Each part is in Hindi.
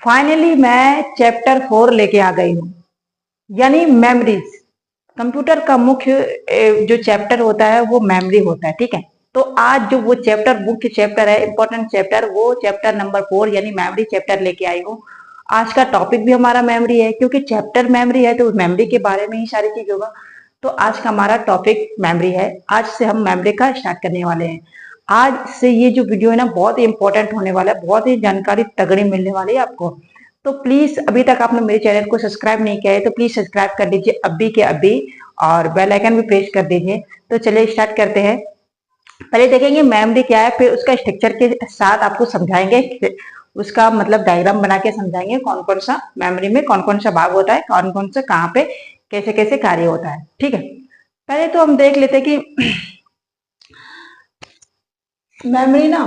फाइनली मैं चैप्टर 4 लेके आ गई हूँ, यानी मेमोरीज। कंप्यूटर का मुख्य जो चैप्टर होता है वो मेमोरी होता है, ठीक है। तो आज जो वो चैप्टर मुख्य चैप्टर है, इंपॉर्टेंट चैप्टर, वो चैप्टर नंबर 4 यानी मेमोरी चैप्टर लेके आई हूँ। आज का टॉपिक भी हमारा मेमोरी है, क्योंकि चैप्टर मेमोरी है तो मेमोरी के बारे में ही सारी चीज होगा। तो आज का हमारा टॉपिक मेमोरी है। आज से हम मेमोरी का स्टार्ट करने वाले हैं। आज से ये जो वीडियो है ना, बहुत ही इंपॉर्टेंट होने वाला है, बहुत ही जानकारी तगड़ी मिलने वाली है आपको। तो प्लीज, अभी तक आपने मेरे चैनल को सब्सक्राइब नहीं किया है तो प्लीज सब्सक्राइब कर लीजिए अभी के अभी, और बेल आइकन भी प्रेस कर दीजिए। तो चलिए स्टार्ट करते हैं। पहले देखेंगे मेमोरी क्या है, फिर उसका स्ट्रक्चर के साथ आपको समझाएंगे, उसका मतलब डायग्राम बना के समझाएंगे कौन कौन सा मेमोरी में कौन कौन सा भाग होता है, कौन कौन सा कहाँ पे कैसे कैसे कार्य होता है, ठीक है। पहले तो हम देख लेते हैं कि मेमोरी ना,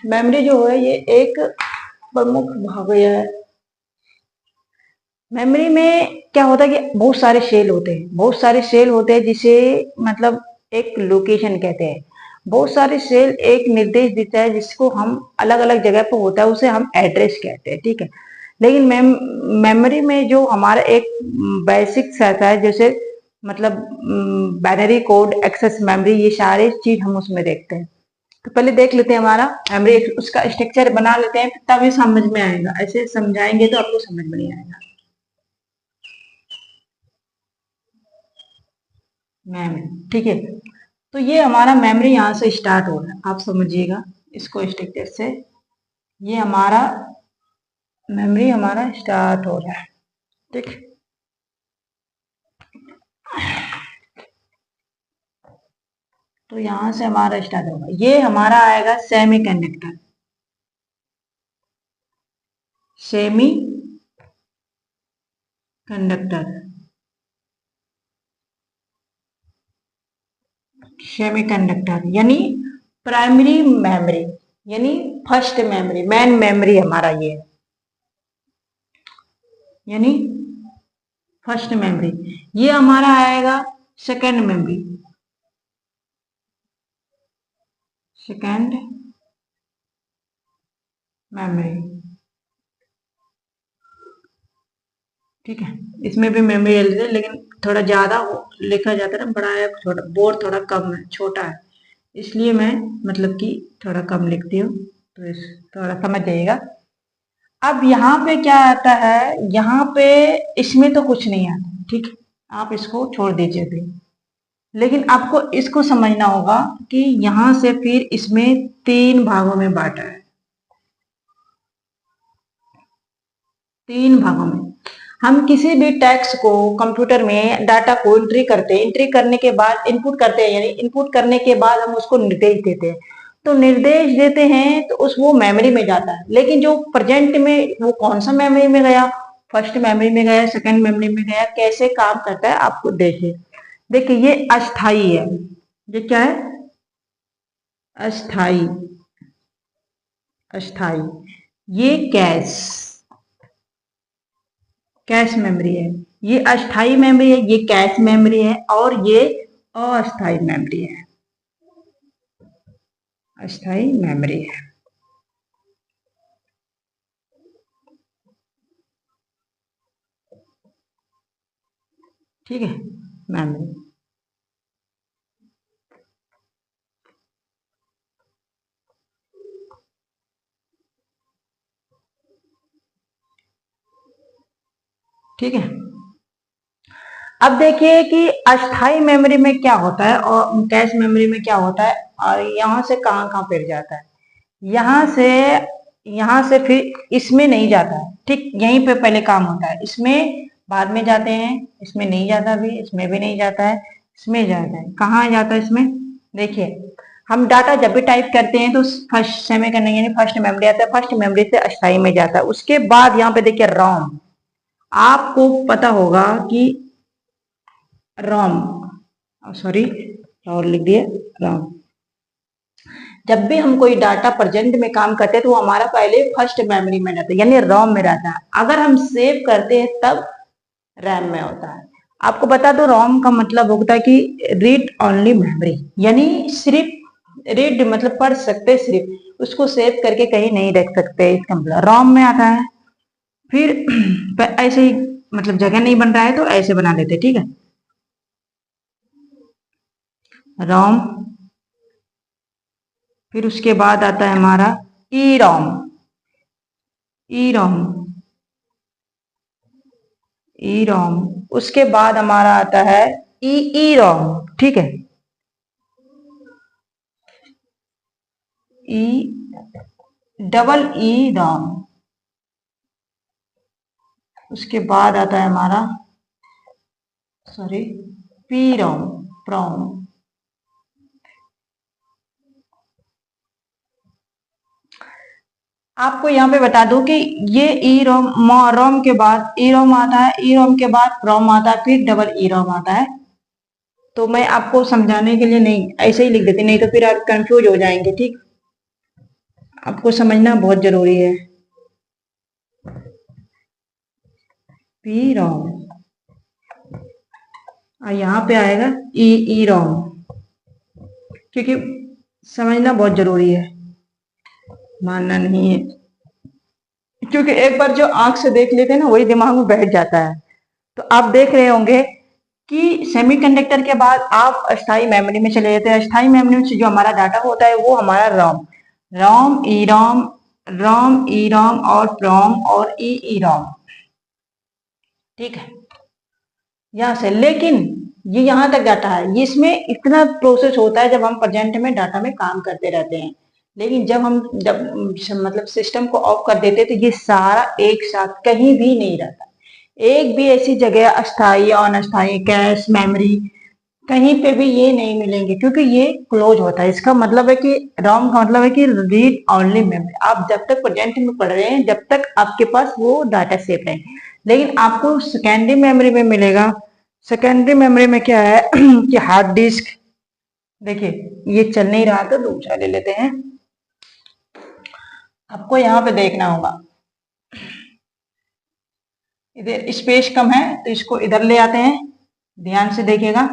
मेमोरी जो है ये एक प्रमुख भाग है। मेमोरी में क्या होता है कि बहुत सारे सेल होते हैं, बहुत सारे सेल होते हैं, जिसे मतलब एक लोकेशन कहते हैं। बहुत सारे सेल एक निर्देश देता है, जिसको हम अलग अलग जगह पर होता है, उसे हम एड्रेस कहते हैं, ठीक है। लेकिन मेमोरी में जो हमारा एक बेसिक रहता है, जैसे मतलब बाइनरी कोड, एक्सेस मेमोरी, ये सारे चीज हम उसमें देखते हैं। तो पहले देख लेते हैं हमारा मेमोरी, उसका स्ट्रक्चर बना लेते हैं, तभी समझ में आएगा। ऐसे समझाएंगे तो आपको समझ में नहीं आएगा। मेमोरी, ठीक है। तो ये हमारा मेमोरी यहाँ से स्टार्ट हो रहा है, आप समझिएगा इसको स्ट्रक्चर से। ये हमारा मेमोरी हमारा स्टार्ट हो रहा है, ठीक। तो यहाँ से हमारा स्टार्ट होगा, ये हमारा आएगा semi conductor. Semi conductor, semi conductor यानी प्राइमरी मेमोरी, यानी फर्स्ट मेमोरी, मेन मेमोरी हमारा ये है, यानी फर्स्ट मेमोरी। ये हमारा आएगा सेकंड मेमोरी, सेकंड मेमोरी, ठीक है। इसमें भी मेमोरी है, लेकिन थोड़ा ज्यादा लिखा जाता है ना, बड़ा है, छोटा बोर्ड थोड़ा कम है, छोटा है, इसलिए मैं मतलब कि थोड़ा कम लिखती हूँ, तो इस थोड़ा समझ जाइएगा। अब यहाँ पे क्या आता है, यहाँ पे इसमें तो कुछ नहीं आता, ठीक। आप इसको छोड़ दीजिए अभी। लेकिन आपको इसको समझना होगा कि यहाँ से फिर इसमें 3 भागों में बांटा है, 3 भागों में। हम किसी भी टेक्स्ट को कंप्यूटर में डाटा को एंट्री करते हैं, एंट्री करने के बाद इनपुट करते हैं, यानी इनपुट करने के बाद हम उसको निर्देश देते हैं। तो निर्देश देते हैं तो उस वो मेमोरी में जाता है, लेकिन जो प्रेजेंट में वो कौन सा मेमोरी में गया, फर्स्ट मेमोरी में गया, सेकंड मेमोरी में गया, कैसे काम करता है आपको देखिए। देखिए ये अस्थाई है, ये क्या है, अस्थाई, अस्थाई। ये कैश, कैश मेमोरी है। ये अस्थाई मेमोरी है, ये कैश मेमोरी है, और ये अस्थाई मेमोरी है, अस्थाई मेमोरी है, ठीक है। मेमोरी, ठीक है। अब देखिए कि अस्थाई मेमोरी में क्या होता है और कैश मेमोरी में क्या होता है, और यहाँ से कहाँ कहाँ फिर जाता है। यहाँ से फिर इसमें नहीं जाता है, ठीक। यहीं पे पहले काम होता है, इसमें बाद में जाते हैं, इसमें नहीं जाता भी, इसमें भी नहीं जाता है, इसमें जाता है। कहाँ जाता है इसमें, देखिए हम डाटा जब भी टाइप करते हैं तो फर्स्ट सेमी करने यानी फर्स्ट मेमोरी आता है, फर्स्ट मेमोरी से अस्थाई में जाता है। उसके बाद यहाँ पे देखिए रोम, आपको पता होगा कि रोम, सॉरी और लिख दिए रोम। जब भी हम कोई डाटा प्रेजेंट में काम करते हैं तो वो हमारा पहले फर्स्ट मेमोरी में रहता है, यानी रोम में रहता है। अगर हम सेव करते हैं तब रैम में होता है। आपको बता दो, रोम का मतलब होता है कि रीड ओनली मेमोरी, यानी सिर्फ रीड मतलब पढ़ सकते, सिर्फ उसको सेव करके कहीं नहीं रख सकते, इसका मतलब रोम में आता है। फिर ऐसे ही मतलब जगह नहीं बन रहा है तो ऐसे बना लेते, ठीक है। रोम, फिर उसके बाद आता है हमारा ई रोम, ई रोम, ई रोम। उसके बाद हमारा आता है ई ई रोम, ठीक है। ई डबल ई रोम। उसके बाद आता है हमारा सॉरी पी रोम, प्रोम। आपको यहाँ पे बता दूं कि ये ई रोम, रोम के बाद ई रोम आता है, ई रोम के बाद रोम आता है, फिर डबल ई रोम आता है। तो मैं आपको समझाने के लिए नहीं ऐसे ही लिख देती, नहीं तो फिर आप कंफ्यूज हो जाएंगे, ठीक। आपको समझना बहुत जरूरी है। पी रोम और यहाँ पे आएगा ई ई रोम, क्योंकि समझना बहुत जरूरी है, मानना नहीं है। क्योंकि एक बार जो आंख से देख लेते हैं ना वही दिमाग में बैठ जाता है। तो आप देख रहे होंगे कि सेमीकंडक्टर के बाद आप अस्थाई मेमोरी में चले जाते हैं। अस्थाई मेमोरी में जो हमारा डाटा होता है वो हमारा रोम, रोम ई रोम, रोम ई रोम और प्रोम और ई ई रोम, ठीक है। यहाँ से लेकिन ये यहाँ तक डाटा है, ये इसमें इतना प्रोसेस होता है जब हम प्रेजेंट में डाटा में काम करते रहते हैं। लेकिन जब मतलब सिस्टम को ऑफ कर देते हैं तो ये सारा एक साथ कहीं भी नहीं रहता। एक भी ऐसी जगह अस्थाई और अनस्थाई कैश मेमोरी कहीं पे भी ये नहीं मिलेंगे, क्योंकि ये क्लोज होता है। इसका मतलब है कि रोम का मतलब है कि रीड ओनली मेमोरी। आप जब तक प्रेजेंट में पढ़ रहे हैं जब तक आपके पास वो डाटा सेव है। लेकिन आपको सेकेंडरी मेमोरी में मिलेगा। सेकेंडरी मेमोरी में क्या है कि हार्ड डिस्क, देखिए ये चल नहीं रहा तो दूसरा ले लेते हैं। आपको यहाँ पे देखना होगा, इधर स्पेस कम है तो इसको इधर ले आते हैं, ध्यान से देखिएगा।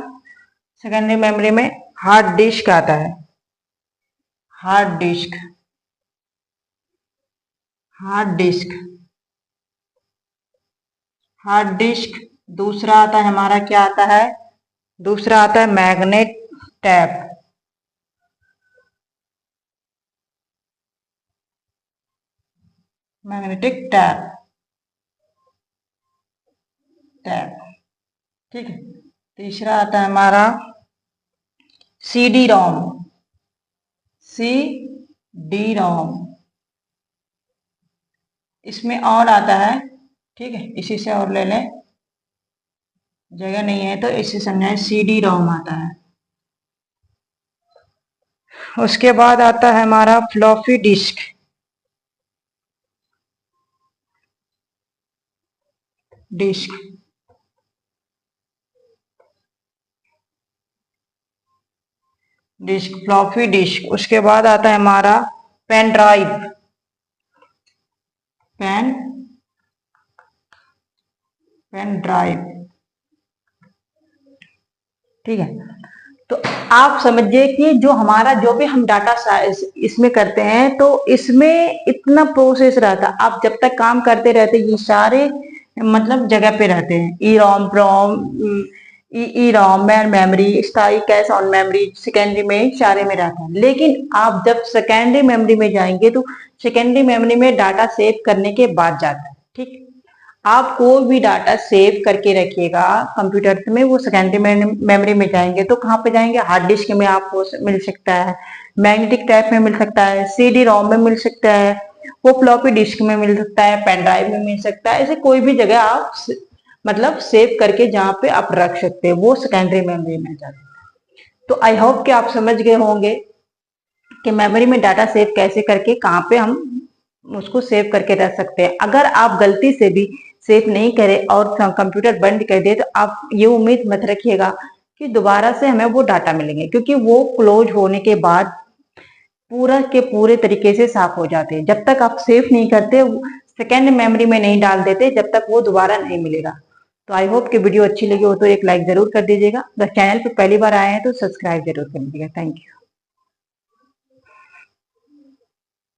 सेकेंडरी मेमोरी में हार्ड डिस्क आता है, hard disk, hard disk, hard disk. दूसरा आता है हमारा, क्या आता है, दूसरा आता है magnet tap, magnetic tap, tap, ठीक है। तीसरा आता है हमारा सी डी रोम, सी डी रोम। इसमें और आता है, ठीक है, इसी से और ले लें, जगह नहीं है तो इसे समझाएं, सी डी रोम आता है। उसके बाद आता है हमारा floppy disk, disk, disk, floppy disk. उसके बाद आता है हमारा pen drive, pen, pen drive, ठीक है। तो आप समझिए कि जो हमारा जो भी हम डाटा इसमें करते हैं तो इसमें इतना प्रोसेस रहता है। आप जब तक काम करते रहते ये सारे मतलब जगह पे रहते हैं, ई रोम, प्रोम, ई रोम, मेमोरी, स्थाई कैश ऑन मेमोरी, सेकेंडरी में सारे में रहता है। लेकिन आप जब सेकेंडरी मेमोरी में जाएंगे तो सेकेंडरी मेमोरी में डाटा सेव करने के बाद जाता है, ठीक। आप कोई भी डाटा सेव करके रखिएगा कंप्यूटर में, वो सेकेंडरी मेमोरी में जाएंगे तो कहाँ पे जाएंगे, हार्ड डिस्क में आपको मिल सकता है, मैग्नेटिक टाइप में मिल सकता है, सीडी रोम में मिल सकता है, वो फ्लॉपी डिस्क में मिल सकता है, पेन ड्राइव में मिल सकता है। ऐसे कोई भी जगह आप मतलब सेव करके जहाँ पे आप रख सकते हैं वो सेकेंडरी मेमोरी में जाता है। तो आई होप कि आप समझ गए होंगे कि मेमोरी में डाटा सेव कैसे करके कहाँ पे हम उसको सेव करके रख सकते हैं। अगर आप गलती से भी सेव नहीं करें और कंप्यूटर बंद कर दे तो आप ये उम्मीद मत रखिएगा कि दोबारा से हमें वो डाटा मिलेंगे, क्योंकि वो क्लोज होने के बाद पूरा के पूरे तरीके से साफ हो जाते हैं। जब तक आप सेव नहीं करते, सेकेंड मेमोरी में नहीं डाल देते, जब तक वो दोबारा नहीं मिलेगा। तो आई होप कि वीडियो अच्छी लगी हो तो एक लाइक जरूर कर दीजिएगा। अगर चैनल पर पहली बार आए हैं तो सब्सक्राइब जरूर कर लीजिएगा। Thank you.